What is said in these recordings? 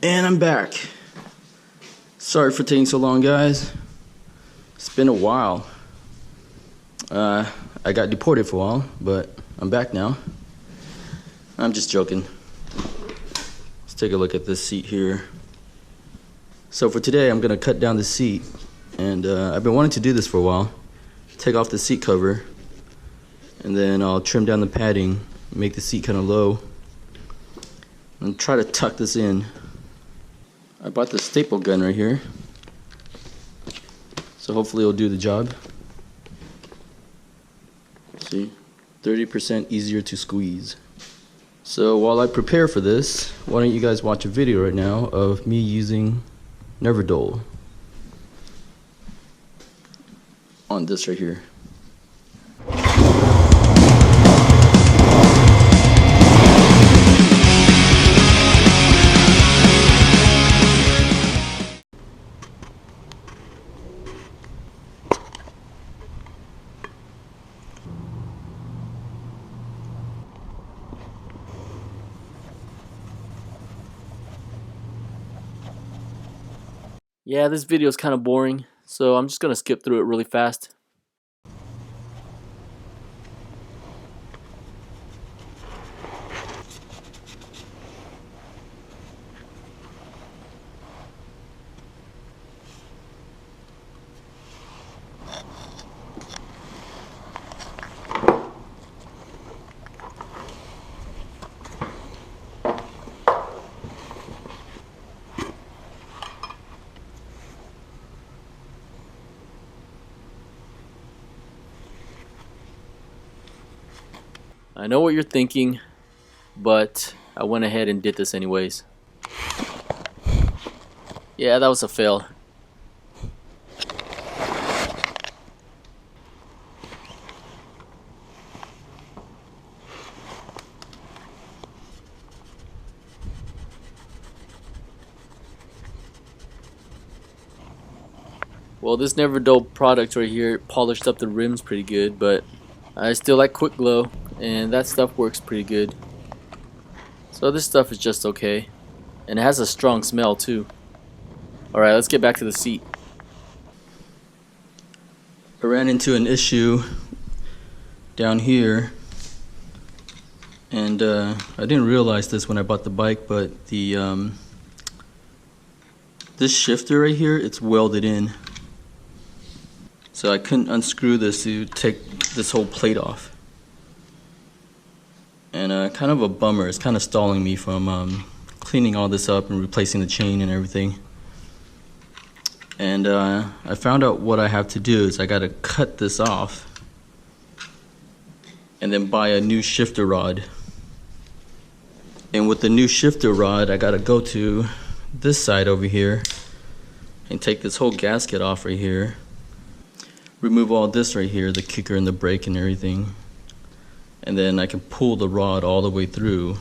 And I'm back. Sorry for taking so long, guys. It's been a while. I got deported for a while, but I'm back now. I'm just joking. Let's take a look at this seat here. So for today, I'm gonna cut down the seat, and I've been wanting to do this for a while. Take off the seat cover, and then I'll trim down the padding, make the seat kind of low, and try to tuck this in. I bought the staple gun right here, so hopefully it'll do the job. See, 30% easier to squeeze. So while I prepare for this, why don't you guys watch a video right now of me using Neverdole on this right here. Yeah, this video is kind of boring, so I'm just going to skip through it really fast. I know what you're thinking, but I went ahead and did this anyways. Yeah, that was a fail. Well, this Neverdole product right here polished up the rims pretty good, but I still like Quick Glow, and that stuff works pretty good. So this stuff is just okay, and it has a strong smell too. Alright, let's get back to the seat. I ran into an issue down here, and I didn't realize this when I bought the bike, but the this shifter right here, it's welded in. So I couldn't unscrew this to take this whole plate off. And kind of a bummer. It's kind of stalling me from cleaning all this up and replacing the chain and everything. And I found out what I have to do is I got to cut this off and then buy a new shifter rod. And with the new shifter rod, I got to go to this side over here and take this whole gasket off right here. Remove all this right here, the kicker and the brake and everything, and then I can pull the rod all the way through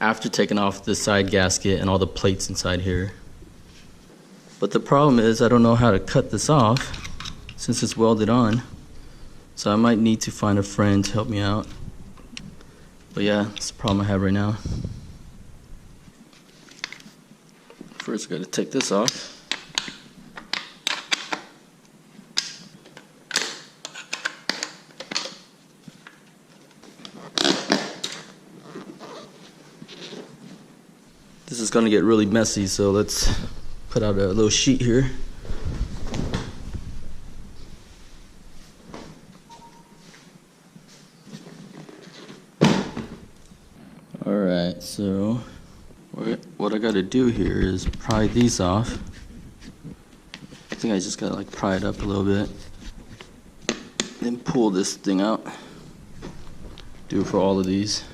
after taking off the side gasket and all the plates inside here. But the problem is I don't know how to cut this off since it's welded on, so I might need to find a friend to help me out. But yeah, that's the problem I have right now. First I gotta take this off. This is going to get really messy, so let's put out a little sheet here. Alright, so what I got to do here is pry these off. I think I just got to like pry it up a little bit. Then pull this thing out. Do it for all of these.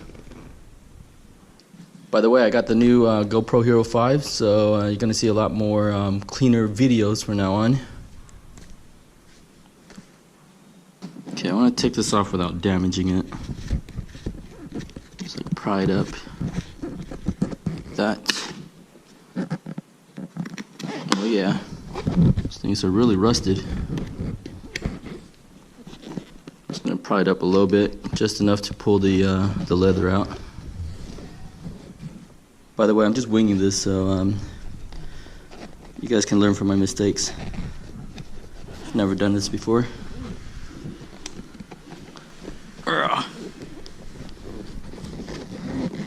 By the way, I got the new GoPro Hero 5, so you're going to see a lot more cleaner videos from now on. Okay, I want to take this off without damaging it. Just like pry it up. That. Oh yeah, these things are really rusted. Just going to pry it up a little bit, just enough to pull the leather out. By the way, I'm just winging this, so you guys can learn from my mistakes. I've never done this before.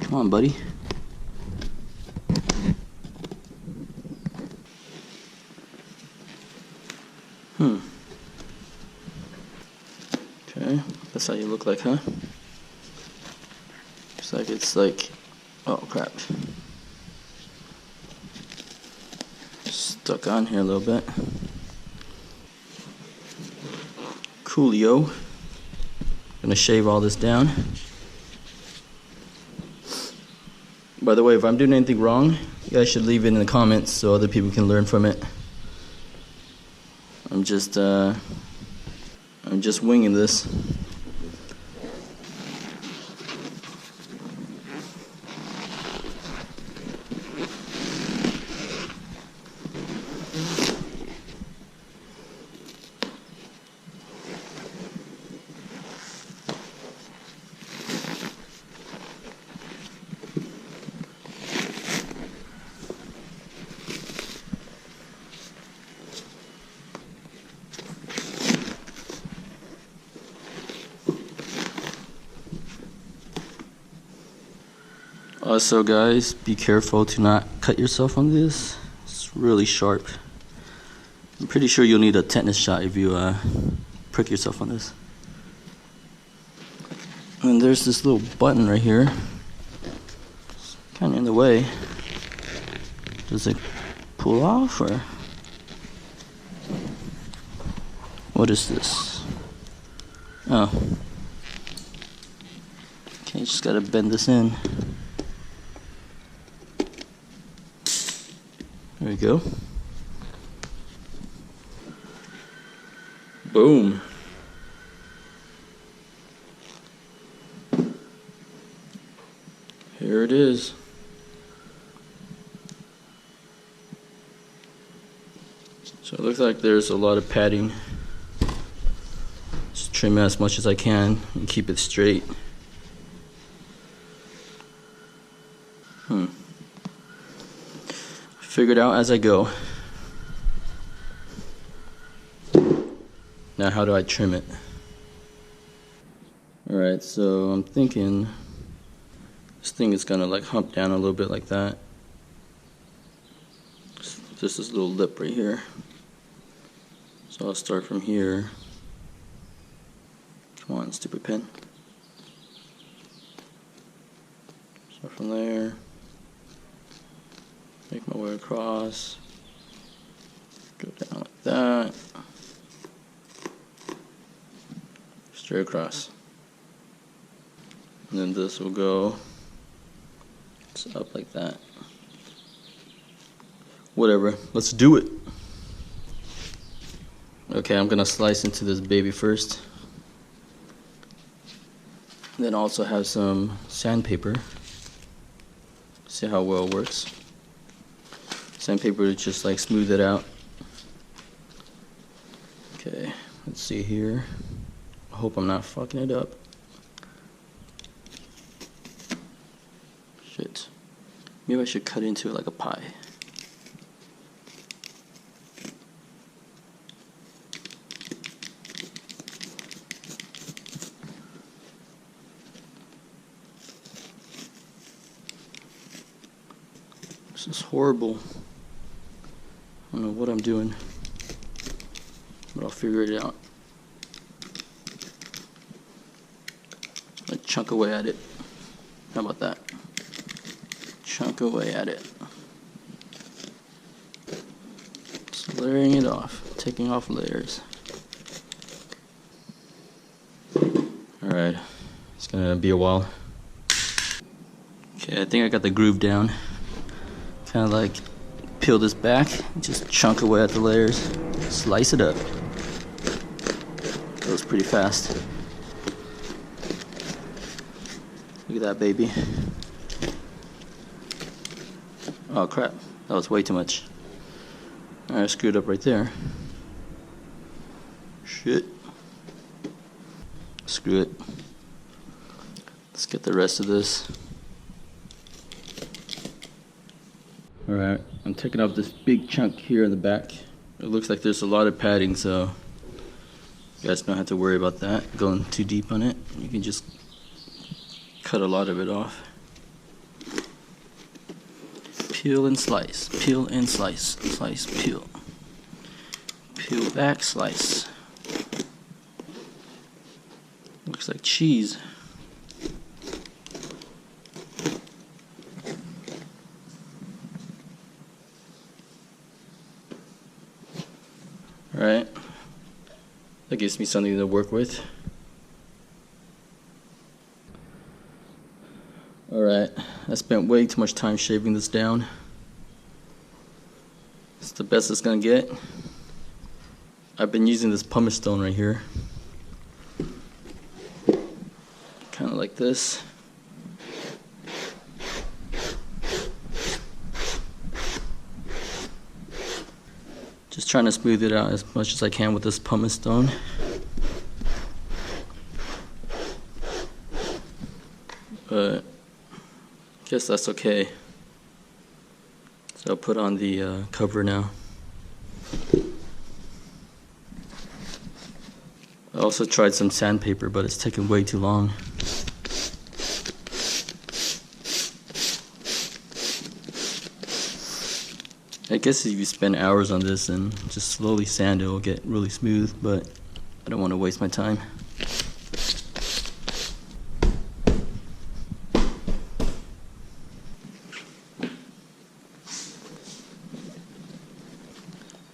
Come on, buddy. Okay, that's how you look like, huh? Looks like it's like, oh crap. Stuck on here a little bit. Coolio. Gonna shave all this down. By the way, if I'm doing anything wrong, you guys should leave it in the comments so other people can learn from it. I'm just winging this. Also guys, be careful to not cut yourself on this. It's really sharp. I'm pretty sure you'll need a tetanus shot if you prick yourself on this. And there's this little button right here. It's kind of in the way. Does it pull off or? What is this? Oh. Okay, just gotta bend this in. There we go. Boom. Here it is. So it looks like there's a lot of padding. Just trim it as much as I can and keep it straight. Figure it out as I go. Now how do I trim it? Alright, so I'm thinking this thing is gonna like hump down a little bit like that. Just this little lip right here. So I'll start from here. Come on, stupid pen. Start from there. Make my way across. Go down like that. Straight across. And then this will go just up like that. Whatever, let's do it. Okay, I'm gonna slice into this baby first. Then also have some sandpaper. See how well it works. Sandpaper to just like smooth it out. Okay, let's see here. I hope I'm not fucking it up. Shit. Maybe I should cut into it like a pie. This is horrible. I don't know what I'm doing, but I'll figure it out. Like chunk away at it. How about that? Chunk away at it. Just layering it off, taking off layers. Alright, it's gonna be a while. Okay, I think I got the groove down. Kind of like peel this back, just chunk away at the layers, slice it up. Goes pretty fast. Look at that baby. Oh crap, that was way too much. Alright, I screwed up right there. Shit. screw it. Let's get the rest of this. Alright, I'm taking off this big chunk here in the back. It looks like there's a lot of padding, so you guys don't have to worry about that going too deep on it. You can just cut a lot of it off. Peel and slice, peel and slice, slice, peel. Peel back, slice. Looks like cheese. Alright, that gives me something to work with. Alright, I spent way too much time shaving this down. It's the best it's gonna get. I've been using this pumice stone right here. Kind of like this. Just trying to smooth it out as much as I can with this pumice stone. But I guess that's okay. So I'll put on the cover now. I also tried some sandpaper, but it's taken way too long. I guess if you spend hours on this and just slowly sand it, will get really smooth, but I don't want to waste my time.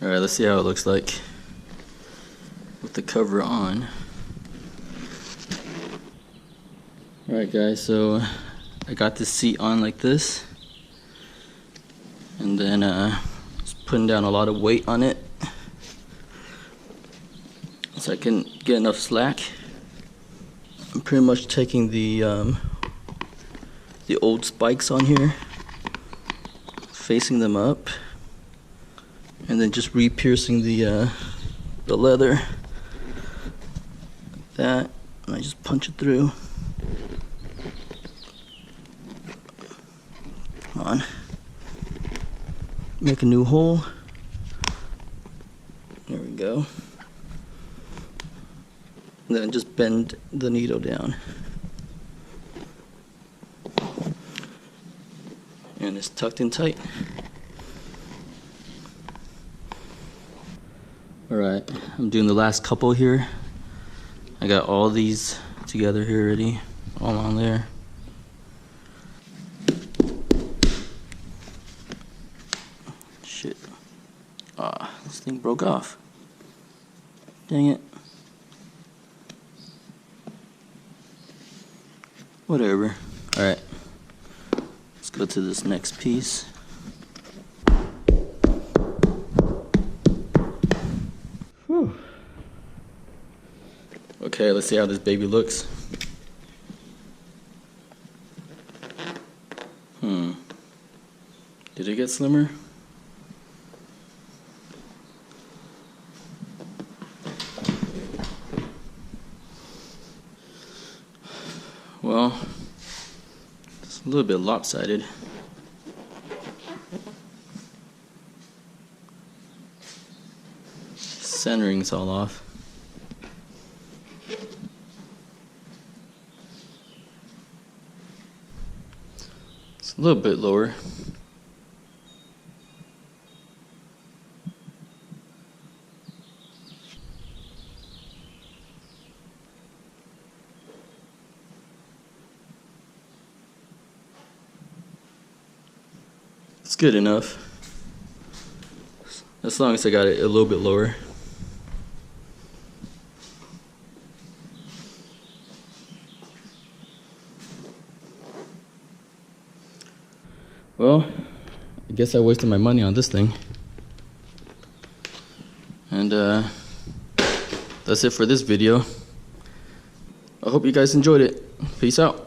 Alright, let's see how it looks like with the cover on. Alright guys, so I got this seat on like this, and then just putting down a lot of weight on it so I can get enough slack. I'm pretty much taking the old spikes on here, facing them up, and then just re-piercing the leather like that, and I just punch it through. Come on. Make a new hole. There we go. And then just bend the needle down. And it's tucked in tight. Alright, I'm doing the last couple here. I got all these together here already, all on there. Shit. Ah, this thing broke off. Dang it. Whatever. Alright. Let's go to this next piece. Whew. Okay, let's see how this baby looks. Did it get slimmer? Well, it's a little bit lopsided. Centering's all off. It's a little bit lower. It's good enough, as long as I got it a little bit lower. Well, I guess I wasted my money on this thing. And that's it for this video. I hope you guys enjoyed it. Peace out.